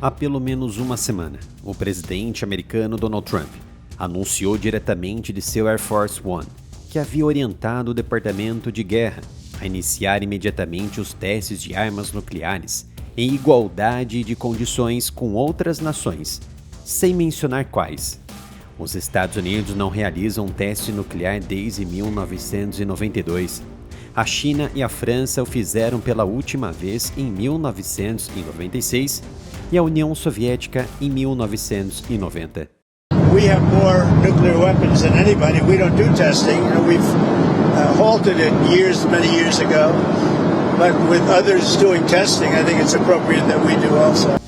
Há pelo menos uma semana, o presidente americano Donald Trump anunciou diretamente de seu Air Force One que havia orientado o Departamento de Guerra a iniciar imediatamente os testes de armas nucleares em igualdade de condições com outras nações, sem mencionar quais. Os Estados Unidos não realizam um teste nuclear desde 1992. A China e a França o fizeram pela última vez em 1996 e a União Soviética em 1990. We have more nuclear weapons than anybody. We don't do testing, and we've halted it many years ago. But with others doing testing, I think it's appropriate that we do also.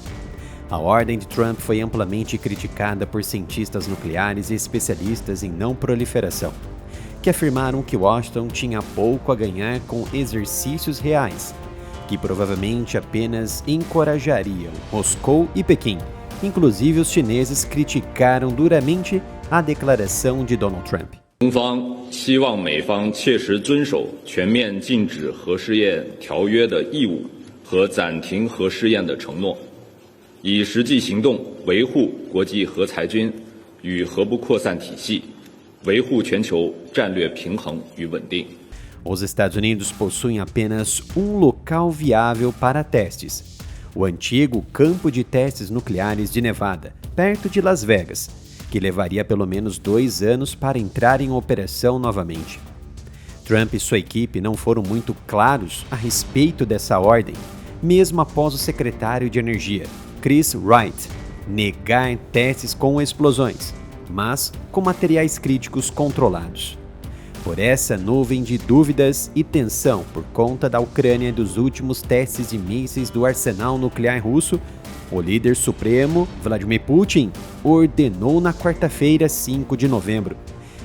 A ordem de Trump foi amplamente criticada por cientistas nucleares e especialistas em não proliferação, que afirmaram que Washington tinha pouco a ganhar com exercícios reais, que provavelmente apenas encorajariam Moscou e Pequim. Inclusive, os chineses criticaram duramente a declaração de Donald Trump. 中方希望美方切实遵守全面禁止核试验条约的义务和暂停核试验的承诺，以实际行动维护国际核裁军与核不扩散体系，维护全球战略平衡与稳定。 Os Estados Unidos possuem apenas um local viável para testes: o antigo campo de testes nucleares de Nevada, perto de Las Vegas, que levaria pelo menos 2 anos para entrar em operação novamente. Trump e sua equipe não foram muito claros a respeito dessa ordem, mesmo após o secretário de Energia, Chris Wright, negar testes com explosões, mas com materiais críticos controlados. Por essa nuvem de dúvidas e tensão por conta da Ucrânia e dos últimos testes de mísseis do arsenal nuclear russo, o líder supremo, Vladimir Putin, ordenou na quarta-feira, 5 de novembro,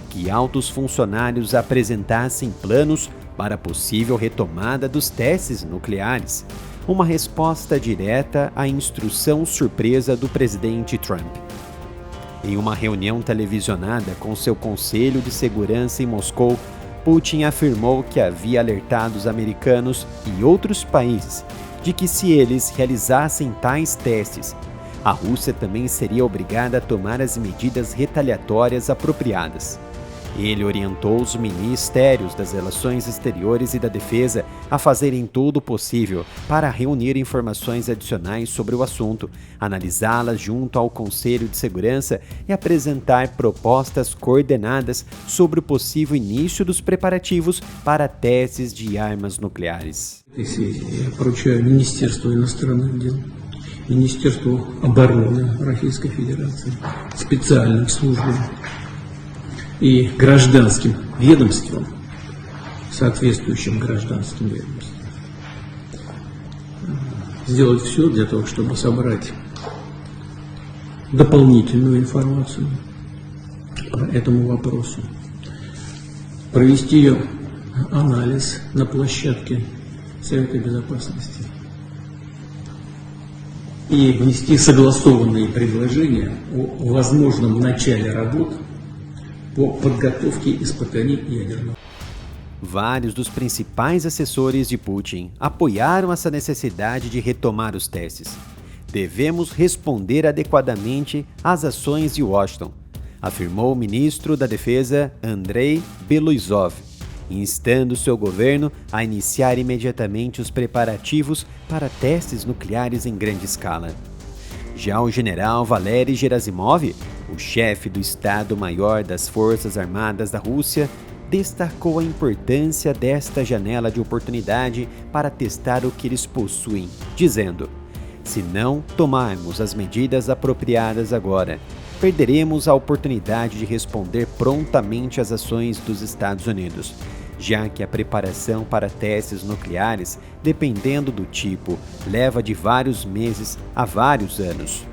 que altos funcionários apresentassem planos para a possível retomada dos testes nucleares, uma resposta direta à instrução surpresa do presidente Trump. Em uma reunião televisionada com seu Conselho de Segurança em Moscou, Putin afirmou que havia alertado os americanos e outros países de que, se eles realizassem tais testes, a Rússia também seria obrigada a tomar as medidas retaliatórias apropriadas. Ele orientou os ministérios das Relações Exteriores e da Defesa a fazerem tudo o possível para reunir informações adicionais sobre o assunto, analisá-las junto ao Conselho de Segurança e apresentar propostas coordenadas sobre o possível início dos preparativos para testes de armas nucleares. Я поручаю Министерству иностранных дел, Министерству обороны Российской Федерации, специальным службам и гражданским ведомствам, соответствующим гражданским ведомствам, сделать все для того, чтобы собрать дополнительную информацию по этому вопросу, провести ее анализ на площадке Совета Безопасности и внести согласованные предложения о возможном начале работ по подготовке испытаний ядерного. Vários dos principais assessores de Putin apoiaram essa necessidade de retomar os testes. Devemos responder adequadamente às ações de Washington, afirmou o ministro da Defesa Andrei Belousov, instando seu governo a iniciar imediatamente os preparativos para testes nucleares em grande escala. Já o general Valery Gerasimov, o chefe do Estado-Maior das Forças Armadas da Rússia, destacou a importância desta janela de oportunidade para testar o que eles possuem, dizendo: "Se não tomarmos as medidas apropriadas agora, perderemos a oportunidade de responder prontamente às ações dos Estados Unidos, já que a preparação para testes nucleares, dependendo do tipo, leva de vários meses a vários anos."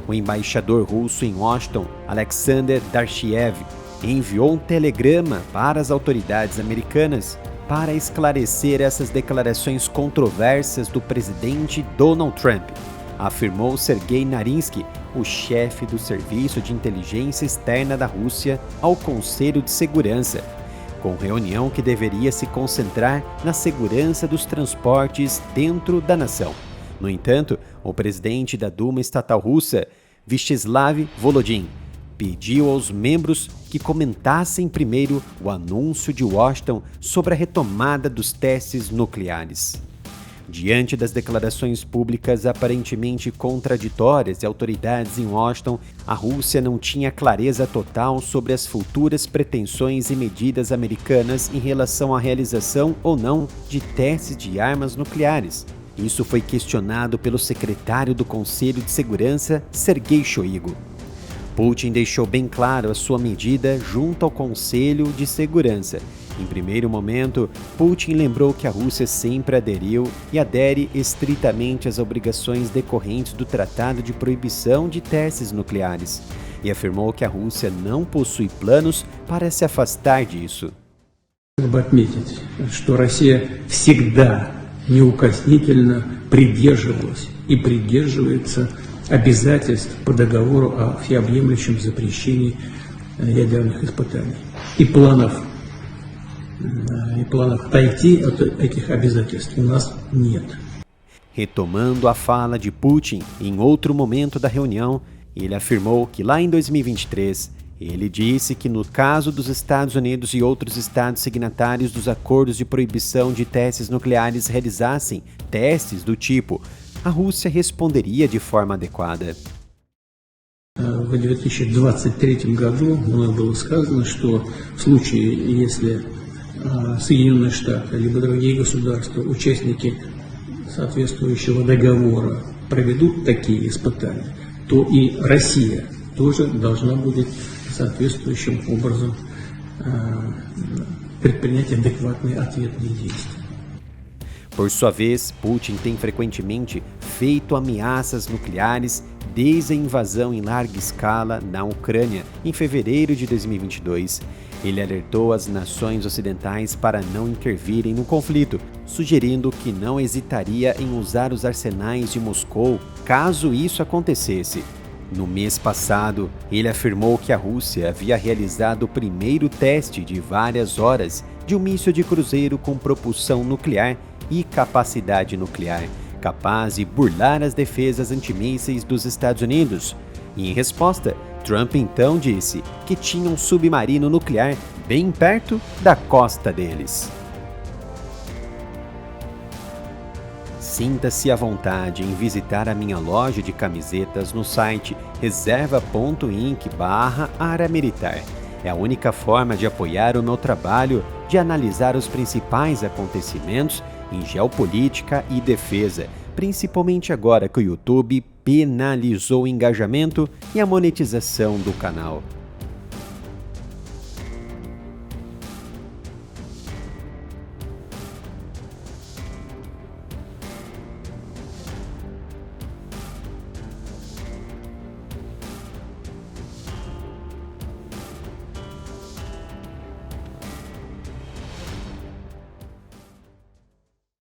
O embaixador russo em Washington, Alexander Darshiev, enviou um telegrama para as autoridades americanas para esclarecer essas declarações controversas do presidente Donald Trump, afirmou Sergei Narinsky, o chefe do Serviço de Inteligência Externa da Rússia, ao Conselho de Segurança, com reunião que deveria se concentrar na segurança dos transportes dentro da nação, No entanto, o presidente da Duma estatal russa, Vyacheslav Volodin, pediu aos membros que comentassem primeiro o anúncio de Washington sobre a retomada dos testes nucleares. Diante das declarações públicas aparentemente contraditórias de autoridades em Washington, a Rússia não tinha clareza total sobre as futuras pretensões e medidas americanas em relação à realização ou não de testes de armas nucleares. Isso foi questionado pelo secretário do Conselho de Segurança, Sergei Shoigu. Putin deixou bem claro a sua medida junto ao Conselho de Segurança. Em primeiro momento, Putin lembrou que a Rússia sempre aderiu e adere estritamente às obrigações decorrentes do Tratado de Proibição de Testes Nucleares, e afirmou que a Rússia não possui planos para se afastar disso. Чтобы отметить, что Россия всегда неукоснительно придерживалась и придерживается обязательств по договору о всеобъемлющем запрещении ядерных испытаний и планов отойти от этих обязательств у нас нет. Retomando a fala de Putin em outro momento da reunião, ele afirmou que lá em 2023, ele disse que no caso dos Estados Unidos e outros estados signatários dos acordos de proibição de testes nucleares realizassem testes do tipo, a Rússia responderia de forma adequada. В 2023 году мной было сказано, что в случае, если Соединенные Штаты либо другие государства, участники соответствующего договора, проведут такие испытания, то и Россия тоже должна будет соответствующим образом предпринять адекватные ответные действия. Por sua vez, Putin tem frequentemente feito ameaças nucleares desde a invasão em larga escala na Ucrânia em fevereiro de 2022. Ele alertou as nações ocidentais para não intervirem no conflito, sugerindo que não hesitaria em usar os arsenais de Moscou caso isso acontecesse. No mês passado, ele afirmou que a Rússia havia realizado o primeiro teste de várias horas de um míssil de cruzeiro com propulsão nuclear e capacidade nuclear, capaz de burlar as defesas antimísseis dos Estados Unidos. E em resposta, Trump então disse que tinha um submarino nuclear bem perto da costa deles. Sinta-se à vontade em visitar a minha loja de camisetas no site reserva.inc/área militar. É a única forma de apoiar o meu trabalho de analisar os principais acontecimentos em geopolítica e defesa, principalmente agora que o YouTube penalizou o engajamento e a monetização do canal.